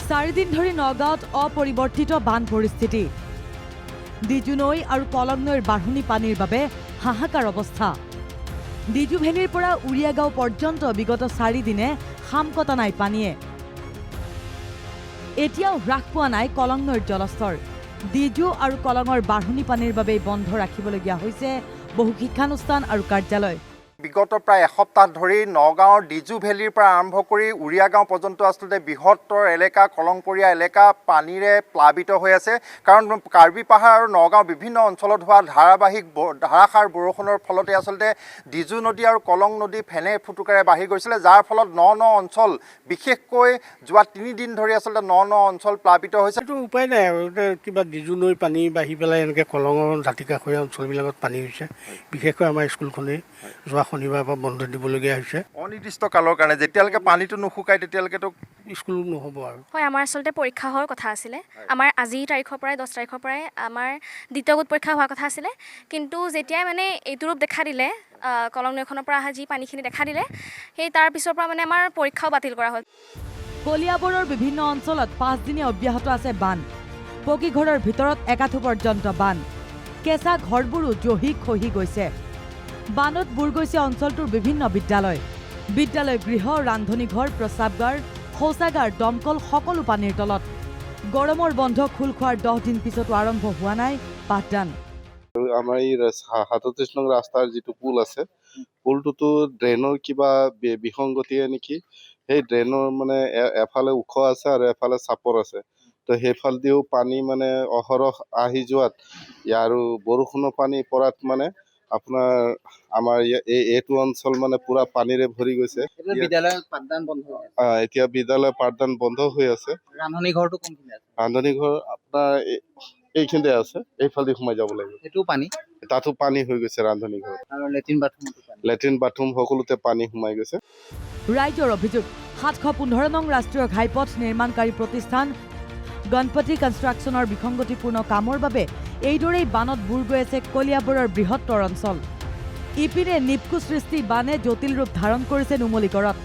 4 দিন ধৰি নগাঁৱত অপৰিৱৰ্তিত বান পৰিস্থিতি। ডিজু নৈ আৰু কলং নৈৰ বাঢ়নি পানীৰ বাবে হাহাকাৰ অৱস্থা। ডিজু ভেলীৰ পৰা উৰিয়াগাঁও পৰ্যন্ত বিগত 4 দিনে হাম কটা নাই পানীয়ে। এতিয়াও হ্ৰাস পোৱা নাই কলং নৈৰ জলস্তৰ। ডিজু আৰু কলঙৰ বাঢ়নি পানীৰ বাবে বন্ধ ৰাখিবলগীয়া হৈছে বহু শিক্ষানুষ্ঠান আৰু কাৰ্যালয়। বিগত প্ৰায় এসপ্তাহ ধৰি নগাঁৱৰ ডিজু ভেলীৰ পৰা আৰম্ভ কৰি উৰিয়াগাঁও পৰ্যন্ত আচলতে বৃহত্তৰ এলেকা কলংপৰীয়া এলেকা পানীৰে প্লাবিত হৈ আছে। কাৰণ কাৰ্বি পাহাৰ আৰু নগাঁৱৰ বিভিন্ন অঞ্চলত হোৱা ধাৰাসাৰ বৰষুণৰ ফলতে আচলতে ডিজু নদী আৰু কলং নদী ফেনে ফুটুকাৰে বাঢ়ি গৈছিলে, যাৰ ফলত ন অঞ্চল বিশেষকৈ যোৱা 3 দিন ধৰি আচলতে ন অঞ্চল প্লাবিত হৈছে। এইটো উপায় নাই আৰু কিবা ডিজু নৈ পানী বাঢ়ি পেলাই এনেকৈ কলঙৰ দাঁতিকাষৰীয়া অঞ্চলবিলাকত পানী হৈছে। বিশেষকৈ আমাৰ স্কুলখনেই যোৱা শনিবাৰৰ পৰা বন্ধ দিবলগীয়া হৈছে অনিৰ্দিষ্ট কালৰ কাৰণে। যেতিয়ালৈকে পানীটো নুশুকায় তেতিয়ালৈকেতো স্কুল নহ'ব আৰু। হয়, আমাৰ আচলতে পৰীক্ষা হোৱাৰ কথা আছিলে। আমাৰ আজি তাৰিখৰ পৰাই 10 তাৰিখৰ পৰাই আমাৰ দ্বিতীয় গোট পৰীক্ষা হোৱাৰ কথা আছিলে। কিন্তু যেতিয়াই মানে এইটো ৰূপ দেখা দিলে, কলং নৈখনৰ পৰা অহা যি পানীখিনি দেখা দিলে, সেই তাৰ পিছৰ পৰা মানে আমাৰ পৰীক্ষাও বাতিল কৰা হ'ল। কলিয়াবৰৰ বিভিন্ন অঞ্চলত 5 দিনে অব্যাহত আছে বান। পকী ঘৰৰ ভিতৰত একাঠু পৰ্যন্ত বান। কেঁচা ঘৰবোৰো জহি খহি গৈছে। বানত বুৰ গৈছে অঞ্চলটোৰ বিভিন্ন বিদ্যালয়, গৃহ, ৰান্ধনী ঘৰ, প্ৰস্ৰাৱগাৰ, শৌচাগাৰ, দমকল সকলো পানীৰ তলত। গৰমৰ বন্ধ খোল খোৱাৰ 10 দিন পিছতো আৰম্ভ হোৱা নাই পাঠদান। আমাৰ এই 37 নং ৰাস্তাৰ যিটো পুল আছে, পুলটোতো ড্ৰেইনৰ কিবা বিসংগতিয়ে নেকি, সেই ড্ৰেইনৰ মানে এফালে ওখ আছে আৰু এফালে চাপৰ আছে। তো সেইফালেদিও পানী মানে অহৰহ আহি যোৱাত আৰু বৰষুণৰ পানী পৰাত মানে আপোনাৰ আমাৰ এইটো অঞ্চল মানে পুৰা পানীৰে ভৰি গৈছে। এতিয়া বিদ্যালয় পাঠদান বন্ধ হৈ আছে। ৰান্ধনী ঘৰটো কোনখিনি আছে? ৰান্ধনী ঘৰ আপোনাৰ এইখিনিতে আছে, এইফালে সোমাই যাব লাগিব। সেইটো পানী তাতো পানী হৈ গৈছে ৰান্ধনী ঘৰ আৰু লেট্ৰিন বাথৰুম সকলোতে পানী সোমাই গৈছে। ৰাইজৰ অভিযোগ, 715 নং ৰাষ্ট্ৰীয় ঘাইপথ নিৰ্মাণকাৰী প্ৰতিষ্ঠান গণপতি কনষ্ট্ৰাকশ্যনৰ বিসংগতিপূৰ্ণ কামৰ বাবে এইদৰেই বানত বুৰ গৈ আছে কলিয়াবৰৰ বৃহত্তৰ অঞ্চল। ইপিনে নিপকু সৃষ্টি বানে জটিল ৰূপ ধাৰণ কৰিছে নুমলীগড়ত।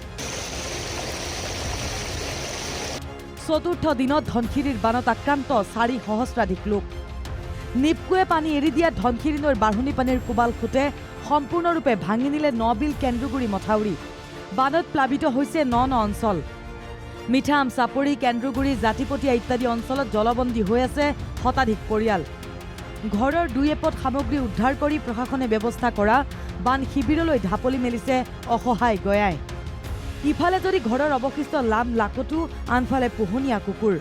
চতুৰ্থ দিনত ধনশিৰিৰ বানত আক্ৰান্ত 4 সহস্ৰাধিক লোক। নিপকুৱে পানী এৰি দিয়া ধনশিৰি নৈৰ বাঢ়নি পানীৰ কোবাল খুঁটে সম্পূৰ্ণৰূপে ভাঙি নিলে নবিল কেন্দ্ৰগুৰি মথাউৰি। বানত প্লাবিত হৈছে ন অঞ্চল। মিঠাম, চাপৰি, কেন্দ্ৰগুৰি, জাতিপতীয়া ইত্যাদি অঞ্চলত জলবন্দী হৈ আছে শতাধিক পৰিয়াল। ঘৰৰ 2 এপদ সামগ্ৰী উদ্ধাৰ কৰি প্ৰশাসনে ব্যৱস্থা কৰা বান শিবিৰলৈ ঢাপলি মেলিছে অসহায় গয়াই। ইফালে যদি ঘৰৰ অৱশিষ্ট লাম লাকতো, আনফালে পোহনীয়া কুকুৰ।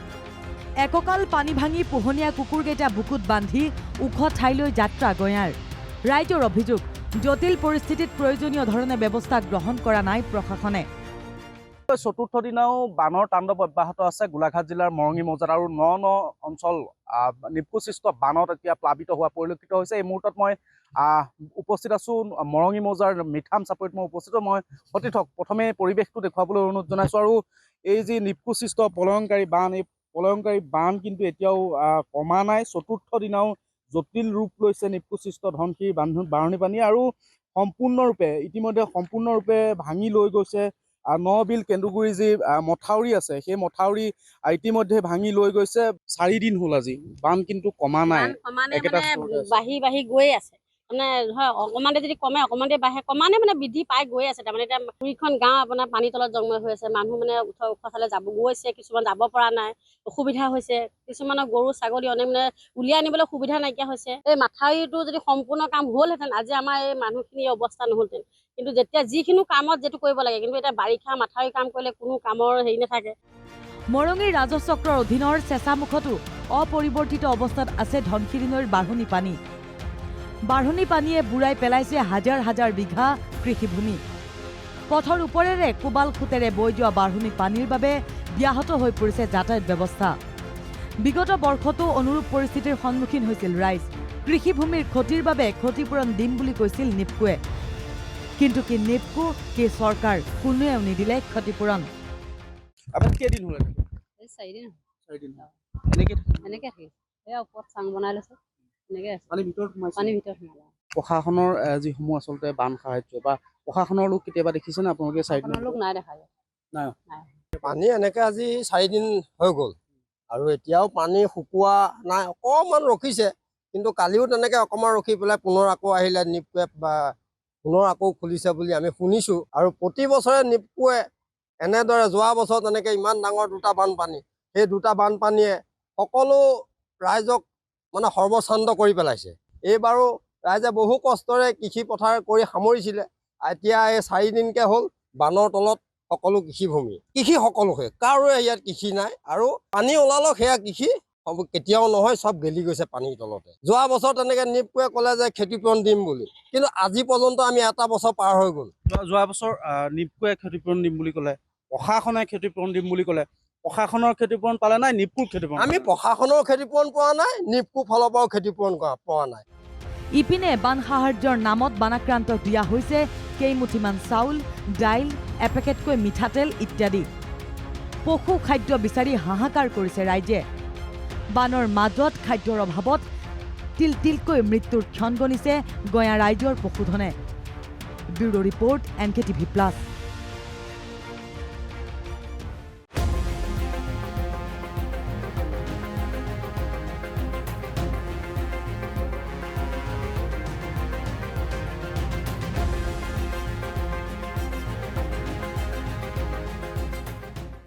এককাল পানী ভাঙি পোহনীয়া কুকুৰকেইটা বুকুত বান্ধি ওখ ঠাইলৈ যাত্ৰা গয়াৰ। ৰাইজৰ অভিযোগ, জটিল পৰিস্থিতিত প্ৰয়োজনীয় ধৰণে ব্যৱস্থা গ্ৰহণ কৰা নাই প্ৰশাসনে। চতুৰ্থ দিনাও বানৰ তাণ্ডৱ অব্যাহত আছে গোলাঘাট জিলাৰ মৰঙী মৌজাত আৰু ন অঞ্চল নিপকুসৃষ্ট বানত এতিয়া প্লাবিত হোৱা পৰিলক্ষিত হৈছে। এই মুহূৰ্তত মই উপস্থিত আছোঁ মৰঙী মৌজাৰ মিঠাম চাপৰিত মই উপস্থিত। মই সতীৰ্থক প্ৰথমে পৰিৱেশটো দেখুৱাবলৈ অনুৰোধ জনাইছোঁ। আৰু এই যি নিপকুসৃষ্ট প্ৰলয়ংকাৰী বান, এই প্ৰলয়ংকাৰী বান কিন্তু এতিয়াও কমা নাই। চতুৰ্থ দিনাও জটিল ৰূপ লৈছে নিপকুসৃষ্ট ধনশিৰি বাঢ়নি পানী আৰু ইতিমধ্যে সম্পূৰ্ণৰূপে ভাঙি লৈ গৈছে নবিল কেন্দুগুৰি যি মথাউৰি আছে, সেই মথাউৰি ইতিমধ্যে ভাঙি লৈ গৈছে। 4 দিন হ'ল আজি বান কিন্তু কমা নাই, বাঢ়ি গৈ আছে। মানে হয়, অকণমানে যদি কমে অকণমানে বাঢ়ে, কমানে মানে বৃদ্ধি পাই গৈ আছে। তাৰমানে এতিয়া 2খন গাঁও আপোনাৰ পানীৰ তলত জন্ম হৈ আছে। মানুহ মানে ওখ চালে যাব গৈছে, কিছুমান যাব পৰা নাই, অসুবিধা হৈছে। কিছুমানৰ গৰু ছাগলী অনেক মানে উলিয়াই আনিবলৈ সুবিধা নাইকিয়া হৈছে। এই মাথাউৰিটো যদি সম্পূৰ্ণ কাম হ'লহেঁতেন আজি আমাৰ এই মানুহখিনিৰ অৱস্থা নহ'লহেঁতেন। কিন্তু যেতিয়া যিখিনি কামত যিটো কৰিব লাগে, কিন্তু এতিয়া বাৰিষা মাথাউৰি কাম কৰিলে কোনো কামৰ হেৰি নাথাকে। মৰঙীৰ ৰাজহ চক্ৰৰ অধীনৰ চেঁচামুখতো অপৰিৱৰ্তিত অৱস্থাত আছে ধনশিৰি নৈৰ বাঢ়নি পানী। বাঢ়নি পানীয়ে বুৰাই পেলাইছে হাজাৰ হাজাৰ বিঘা কৃষিভূমি। পথৰ ওপৰেৰে কোবাল খুঁটেৰে বৈ যোৱা বাঢ়নি পানীৰ বাবে ব্যাহত হৈ পৰিছে যাতায়াত ব্যৱস্থা। বিগত বৰ্ষতো অনুৰূপ পৰিস্থিতিৰ সন্মুখীন হৈছিল ৰাইজ। কৃষিভূমিৰ ক্ষতিৰ বাবে ক্ষতিপূৰণ দিম বুলি কৈছিল নিপকুৱে। কিন্তু কি নিপকু, কি চৰকাৰ, কোনোৱেও নিদিলে ক্ষতিপূৰণ। প্ৰশাসনৰ যিসমূহ আচলতে বান সাহায্য বা প্ৰশাসনৰ লোক কেতিয়াবা দেখিছেনে আপোনালোকে? লোক নাই দেখা নাই। পানী এনেকে আজি 4 দিন হৈ গ'ল আৰু এতিয়াও পানী শুকোৱা নাই, অকণমান ৰখিছে, কিন্তু কালিও তেনেকে অকণমান ৰখি পেলাই পুনৰ আকৌ আহিলে নিপকুৱে বা পুনৰ আকৌ খুলিছে বুলি আমি শুনিছোঁ। আৰু প্ৰতি বছৰে নিপকুৱে এনেদৰে যোৱা বছৰ তেনেকে ইমান ডাঙৰ 2টা বানপানী, সেই 2টা বানপানীয়ে সকলো ৰাইজক মানে সৰ্বশান্ত কৰি পেলাইছে। এইবাৰো ৰাইজে বহু কষ্টৰে কৃষি পথাৰ কৰি সামৰিছিলে, এতিয়া এই 4 দিনকে হ'ল বানৰ তলত সকলো কৃষিভূমি, কৃষি সকলো শেষ, কাৰোৰে ইয়াত কৃষি নাই। আৰু পানী ওলালেও সেয়া কৃষি কেতিয়াও নহয়, চব গেলি গৈছে পানীৰ তলতে। যোৱা বছৰ তেনেকে নিপকুৱে ক'লে যে ক্ষতিপূৰণ দিম বুলি, কিন্তু আজি পৰ্যন্ত আমি এটা বছৰ পাৰ হৈ গ'ল। যোৱা বছৰ নিপকুৱে ক্ষতিপূৰণ দিম বুলি ক'লে, প্ৰশাসনে ক্ষতিপূৰণ দিম বুলি ক'লে, প্ৰশাসনৰ ক্ষতিপূৰণ পালে নাই, নিপকুৰ ক্ষতিপূৰণ আমি প্ৰশাসনৰ ক্ষতিপূৰণ পোৱা নাই, নিপকু ফালৰ পৰাও ক্ষতিপূৰণ পোৱা নাই। ইপিনে বান সাহায্যৰ নামত বানাক্ৰান্তক দিয়া হৈছে কেইমুঠিমান চাউল, দাইল, এপেকেটকৈ মিঠাতেল ইত্যাদি। পশু খাদ্য বিচাৰি হাহাকাৰ কৰিছে ৰাইজে। বানৰ মাজত খাদ্যৰ অভাৱত তিল মৃত্যুৰ ক্ষণ গণিছে গঞা ৰাইজৰ পশুধনে। Bureau report NKTV+।